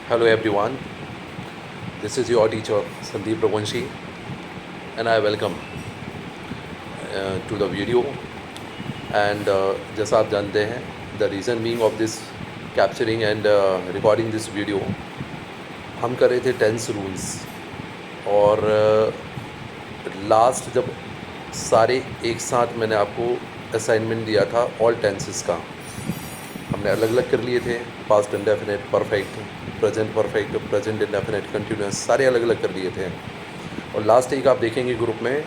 Hello everyone, this is your teacher Sandeep Raghuvanshi and I welcome to the video and जैसा आप जानते हैं the reason being of this capturing and recording this video हम कर रहे थे tense rules और लास्ट जब सारे एक साथ मैंने आपको असाइनमेंट दिया था ऑल टेंसेस का हमने अलग अलग कर लिए थे past indefinite perfect present indefinite continuous सारे अलग अलग कर लिए थे और लास्ट एक आप देखेंगे ग्रुप में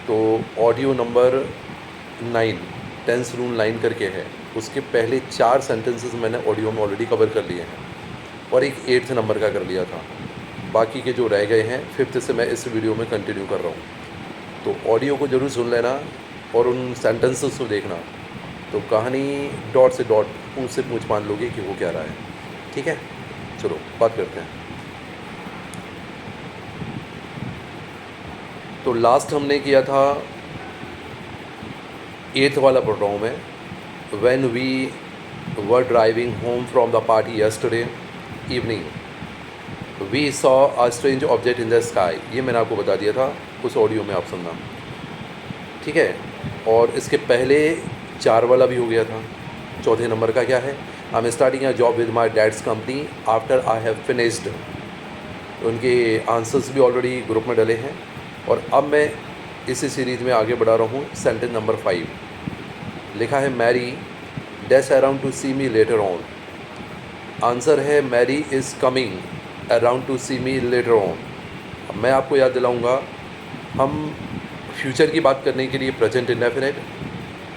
तो ऑडियो नंबर 9 टेंस रूल 9 करके है उसके पहले 4 सेंटेंसेस मैंने ऑडियो में ऑलरेडी कवर कर लिए हैं और एक 8th नंबर का कर लिया था बाकी के जो रह गए हैं 5th से मैं इस वीडियो में कंटिन्यू कर रहा हूँ तो ऑडियो को ज़रूर सुन लेना और उन सेंटेंसेस को देखना तो कहानी डॉट से डॉट पूंछ से पूंछ मान लोगे कि वो क्या रहा है। ठीक है, चलो बात करते हैं। तो लास्ट हमने किया था 8th वाला पढ़ रहा हूँ मैं। When we were driving home from the party yesterday evening we saw a strange object in the sky. ये मैंने आपको बता दिया था, उस ऑडियो में आप सुनना। ठीक है, और इसके पहले 4 वाला भी हो गया था। चौथे नंबर का क्या है? I am starting a job with my dad's company after I have finished. उनके आंसर्स भी ऑलरेडी ग्रुप में डले हैं और अब मैं इसी सीरीज़ में आगे बढ़ा रहा हूँ। सेंटेंस नंबर 5 लिखा है Mary dash around to see me later on. Answer है Mary is coming around to see me later on. अब मैं आपको याद दिलाऊँगा, हम फ्यूचर की बात करने के लिए प्रेजेंट इंडेफिनिट,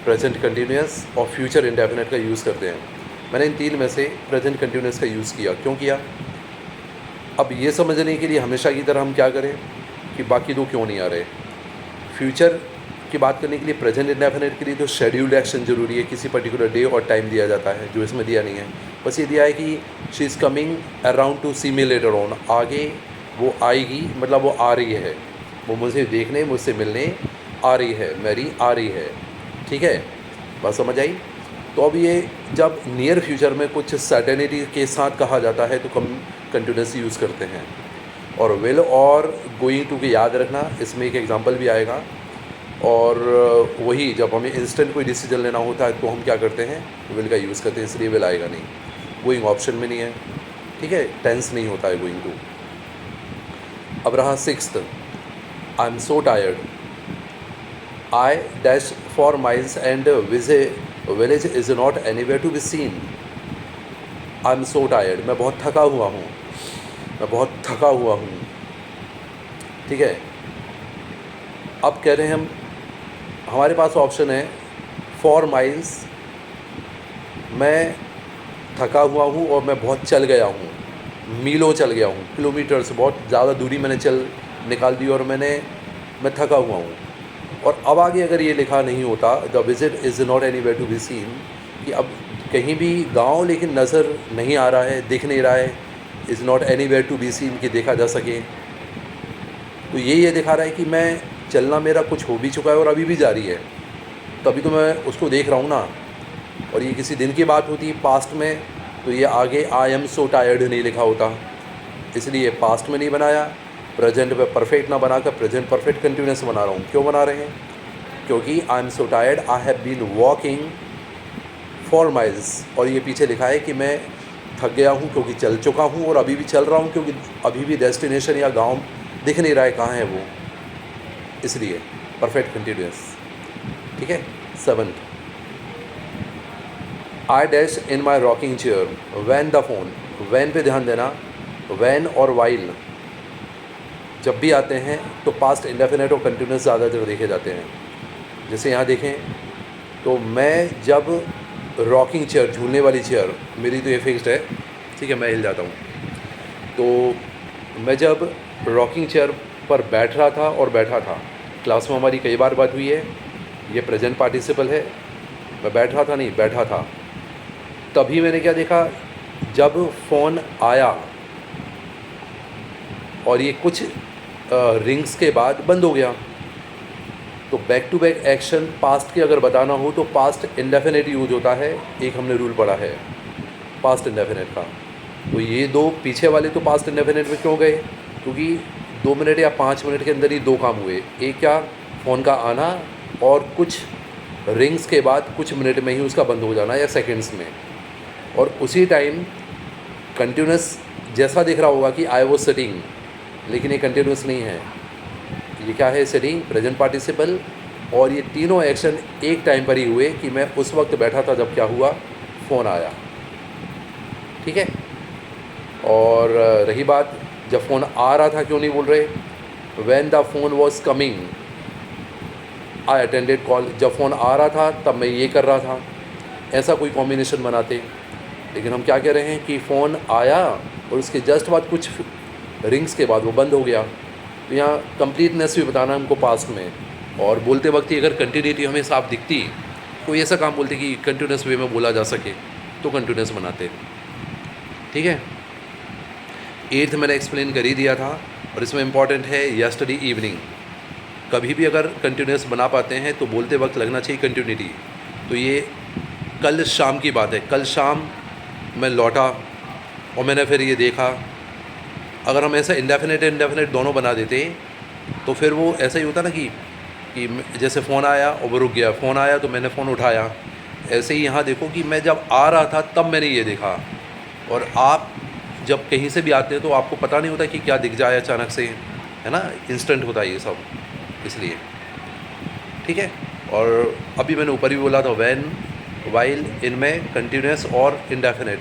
प्रेजेंट कंटिन्यूअस और फ्यूचर इंडेफिनिट का यूज़ करते हैं। मैंने इन 3 में से प्रेजेंट कंटिन्यूअस का यूज़ किया। क्यों किया? अब ये समझने के लिए हमेशा की तरह हम क्या करें कि बाकी 2 क्यों नहीं आ रहे। फ्यूचर की बात करने के लिए प्रेजेंट इंडेफिनिट के लिए तो शेड्यूल्ड एक्शन ज़रूरी है, किसी पर्टिकुलर डे और टाइम दिया जाता है, जो इसमें दिया नहीं है। बस ये दिया है कि she is coming around to see me later on. आगे वो आएगी, मतलब वो आ रही है, वो मुझे देखने, मुझसे मिलने आ रही है, मैरी आ रही है। ठीक है, बात समझ आई? तो अब ये जब नियर फ्यूचर में कुछ सर्टेनिटी के साथ कहा जाता है तो कंटिन्यूअस यूज़ करते हैं। और विल और गोइंग टू के याद रखना, इसमें एक एग्जांपल भी आएगा। और वही जब हमें इंस्टेंट कोई डिसीजन लेना होता है तो हम क्या करते हैं, विल का यूज़ करते हैं, इसलिए विल आएगा नहीं। गोइंग ऑप्शन में नहीं है। ठीक है, टेंस नहीं होता है गोइंग टू। अब रहा 6th, I am so tired. I dash for miles and village is not anywhere to be seen. I am so tired, मैं बहुत थका हुआ हूँ, मैं बहुत थका हुआ हूँ। ठीक है, अब कह रहे हैं हम, हमारे पास ऑप्शन है फॉर माइल्स, मैं थका हुआ हूँ और मैं बहुत चल गया हूँ, मीलों चल गया हूँ, किलोमीटर्स, बहुत ज़्यादा दूरी मैंने निकाल दी और मैं थका हुआ हूँ। और अब आगे अगर ये लिखा नहीं होता the visit is not anywhere to be seen, कि अब कहीं भी गांव लेकिन नज़र नहीं आ रहा है, दिख नहीं रहा है, is not anywhere to be seen कि देखा जा सके, तो ये दिखा रहा है कि मैं चलना मेरा कुछ हो भी चुका है और अभी भी जारी है, तभी तो मैं उसको देख रहा हूँ ना। और ये किसी दिन की बात होती पास्ट में तो ये आगे आई एम सो टायर्ड नहीं लिखा होता, इसलिए पास्ट में नहीं बनाया। प्रेजेंट में परफेक्ट ना बनाकर प्रेजेंट परफेक्ट कंटिन्यूअस बना रहा हूँ। क्यों बना रहे हैं? क्योंकि I am so tired I have been walking for miles, और ये पीछे लिखा है कि मैं थक गया हूँ क्योंकि चल चुका हूँ और अभी भी चल रहा हूँ क्योंकि अभी भी डेस्टिनेशन या गांव दिख नहीं रहा है कहाँ है वो, इसलिए परफेक्ट कंटिन्यूअस। ठीक है, 7th, I dash in my rocking chair when the phone. When पे ध्यान देना, वैन और वाइल जब भी आते हैं तो पास्ट इंडेफिनिट और कंटिन्यूअस ज़्यादातर देखे जाते हैं। जैसे यहाँ देखें तो मैं जब रॉकिंग चेयर, झूलने वाली चेयर, मेरी तो ये फिक्स्ड है, ठीक है, मैं हिल जाता हूँ, तो मैं जब रॉकिंग चेयर पर बैठ रहा था और बैठा था, क्लास में हमारी कई बार बात हुई है, ये प्रेजेंट पार्टिसिपल है, मैं बैठ रहा था नहीं बैठा था, तभी मैंने क्या देखा, जब फ़ोन आया और ये कुछ रिंग्स के बाद बंद हो गया, तो back to back action past के अगर बताना हो तो पास्ट इंडेफिनिट यूज होता है। एक हमने रूल पढ़ा है पास्ट इंडेफिनिट का, तो ये दो पीछे वाले तो पास्ट इंडेफिनिट में क्यों गए? क्योंकि 2 मिनट या 5 मिनट के अंदर ही दो काम हुए। एक क्या, फ़ोन का आना, और कुछ रिंग्स के बाद कुछ मिनट में ही उसका बंद हो जाना या सेकंड्स में। और उसी टाइम कंटिन्यूस जैसा दिख रहा होगा कि आई वॉज सिटिंग, लेकिन ये कंटिन्यूस नहीं है। ये क्या है? Sitting, present participle. और ये तीनों एक्शन एक टाइम पर ही हुए कि मैं उस वक्त बैठा था जब क्या हुआ, फ़ोन आया। ठीक है। और रही बात जब फ़ोन आ रहा था, क्यों नहीं बोल रहे? When the phone was coming I attended call. जब फ़ोन आ रहा था तब मैं ये कर रहा था। ऐसा कोई कॉम्बिनेशन बनाते, लेकिन हम क्या कह रहे हैं कि फ़ोन आया और उसके जस्ट बाद कुछ रिंग्स के बाद वो बंद हो गया। तो यहाँ कंप्लीटनेस भी बताना हमको पास्ट में, और बोलते वक्त ही अगर कंटिन्यूटी हमें साफ दिखती, कोई ऐसा काम बोलते कि कंटिन्यूस वे में बोला जा सके, तो कंटिन्यूस बनाते। ठीक है। 8th मैंने एक्सप्लेन कर ही दिया था, और इसमें इम्पॉर्टेंट है यस्टरडे इवनिंग। कभी भी अगर कंटिन्यूस बना पाते हैं तो बोलते वक्त लगना चाहिए कंटिन्यूटी। तो ये कल शाम की बात है। कल शाम मैं लौटा और मैंने फिर ये देखा। अगर हम ऐसा इंडेफिनिट दोनों बना देते तो फिर वो ऐसा ही होता ना कि जैसे फ़ोन आया और वो रुक गया, फ़ोन आया तो मैंने फ़ोन उठाया। ऐसे ही यहाँ देखो कि मैं जब आ रहा था तब मैंने ये देखा। और आप जब कहीं से भी आते हैं तो आपको पता नहीं होता कि क्या दिख जाए अचानक से, है ना, इंस्टेंट होता है ये सब, इसलिए। ठीक है। और अभी मैंने ऊपर भी बोला था वैन, वाइल, इनमें कंटिन्यूस और इंडेफिनिट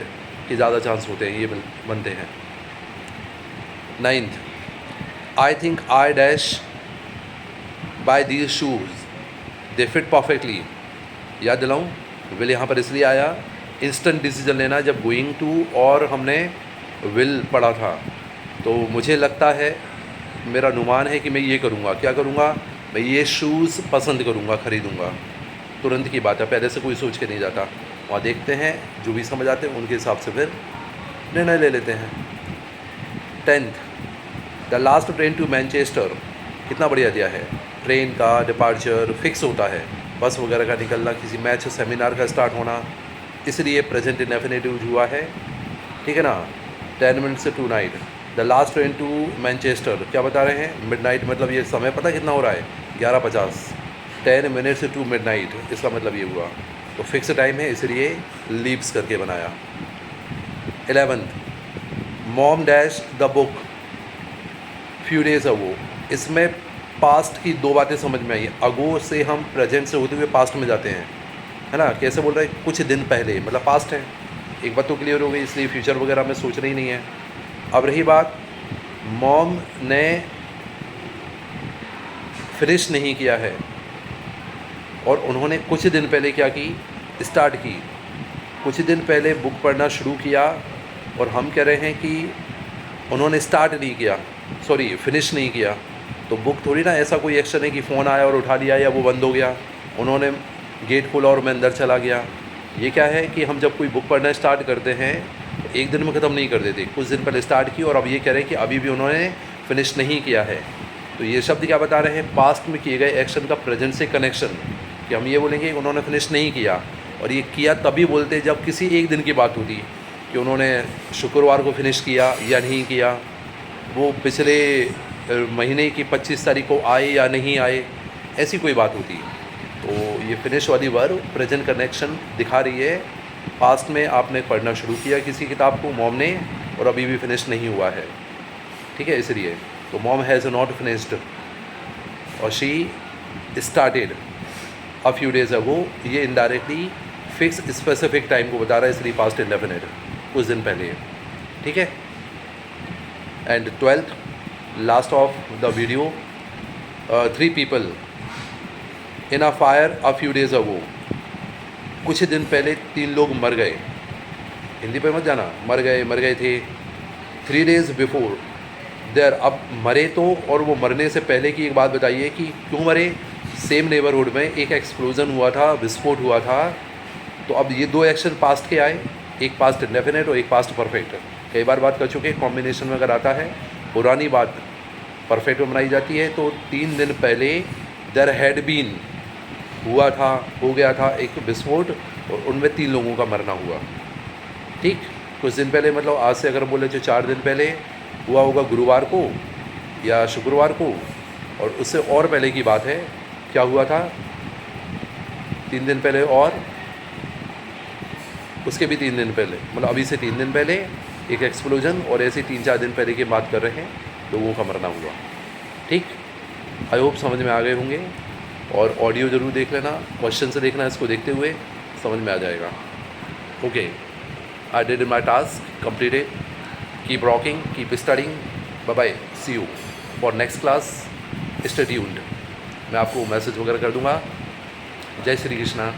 के ज़्यादा चांस होते हैं, ये बनते हैं। 9th, I think I dash by these shoes they fit perfectly. याद दिलाऊँ, विल यहाँ पर इसलिए आया, इंस्टेंट डिसीजन लेना जब गोइंग टू और हमने विल पढ़ा था। तो मुझे लगता है, मेरा अनुमान है कि मैं ये करूँगा। क्या करूँगा? मैं ये शूज़ पसंद करूँगा, ख़रीदूँगा। तुरंत की बात है, पहले से कोई सोच के नहीं जाता। वहाँ देखते हैं, जो भी समझ आते हैं उनके हिसाब से फिर निर्णय ले लेते हैं। 10th, the last train to Manchester. कितना बढ़िया दिया है। ट्रेन का डिपार्चर फिक्स होता है, बस वगैरह का निकलना, किसी मैच सेमिनार का स्टार्ट होना, इसलिए प्रेजेंट इंडेफिनिटिव हुआ है। ठीक है ना। 10 minutes to night, the last train to Manchester. क्या बता रहे हैं? मिडनाइट, मतलब ये समय पता कितना हो रहा है? 11:50। 10 minutes to midnight, इसका मतलब ये हुआ। तो फिक्स टाइम है, इसलिए लीव्स करके बनाया। 11th, mom dash the book few days ago. इसमें पास्ट की दो बातें समझ में आई। अगो से हम प्रेजेंट से होते हुए पास्ट में जाते हैं, है ना। कैसे बोल रहे हैं? कुछ दिन पहले, मतलब पास्ट है। एक बात तो क्लियर हो गई, इसलिए फ्यूचर वगैरह में सोच रही नहीं है। अब रही बात, मॉम ने फिनिश नहीं किया है, और उन्होंने कुछ दिन पहले क्या की? स्टार्ट की। कुछ दिन पहले बुक पढ़ना शुरू किया, और हम कह रहे हैं कि उन्होंने स्टार्ट नहीं किया, सॉरी फिनिश नहीं किया। तो बुक थोड़ी ना ऐसा कोई एक्शन है कि फ़ोन आया और उठा लिया या वो बंद हो गया, उन्होंने गेट खोला और मैं अंदर चला गया। ये क्या है कि हम जब कोई बुक पढ़ना स्टार्ट करते हैं एक दिन में ख़त्म नहीं कर देते, कुछ दिन पहले स्टार्ट की, और अब ये कह रहे हैं कि अभी भी उन्होंने फिनिश नहीं किया है। तो ये शब्द क्या बता रहे हैं? पास्ट में किए गए एक्शन का प्रेजेंट से कनेक्शन। कि हम ये बोलेंगे कि उन्होंने फिनिश नहीं किया, और ये किया तभी बोलते जब किसी एक दिन की बात होती कि उन्होंने शुक्रवार को फिनिश किया या नहीं किया, वो पिछले महीने की 25 तारीख को आए या नहीं आए, ऐसी कोई बात होती। तो ये फिनिश वाली वर्ब प्रेजेंट कनेक्शन दिखा रही है। पास्ट में आपने पढ़ना शुरू किया किसी किताब को, मॉम ने, और अभी भी फिनिश नहीं हुआ है। ठीक है, इसलिए तो मॉम हैज़ नॉट फिनिश्ड और she started a few days ago. ये इनडायरेक्टली फिक्स स्पेसिफिक टाइम को बता रहा है, इसलिए पास्ट इंडेफिनिट, कुछ दिन पहले। ठीक है। And 12th, last of the video, 3 people in a fire a few days ago. कुछ दिन पहले 3 लोग मर गए। हिंदी पे मत जाना, मर गए थे। 3 days बिफोर देयर। अब मरे तो, और वो मरने से पहले की एक बात बताइए कि क्यों मरे। सेम नेबरहुड में एक एक्सप्लोजन हुआ था, विस्फोट हुआ था। तो अब ये 2 एक्शन पास्ट के आए, एक पास्ट इंडेफिनिट और एक पास्ट परफेक्ट। कई बार बात कर चुके, कॉम्बिनेशन में अगर आता है पुरानी बात परफेक्ट में बनाई जाती है। तो 3 दिन पहले देयर हैड बीन हुआ था, हो गया था एक विस्फोट, और उनमें 3 लोगों का मरना हुआ। ठीक। कुछ दिन पहले मतलब आज से अगर बोले जो 4 दिन पहले हुआ होगा गुरुवार को या शुक्रवार को, और उससे और पहले की बात है क्या हुआ था 3 दिन पहले, और उसके भी 3 दिन पहले, मतलब अभी से 3 दिन पहले एक एक्सप्लोजन, और ऐसे 3-4 दिन पहले की बात कर रहे हैं लोगों का मरना हुआ। ठीक, आई होप समझ में आ गए होंगे। और ऑडियो ज़रूर देख लेना, क्वेश्चन से देखना, इसको देखते हुए समझ में आ जाएगा। Okay, I did my task, completed. Keep rocking, keep studying, bye bye, see you for next class, stay tuned. मैं आपको मैसेज वगैरह कर दूंगा। जय श्री कृष्णा।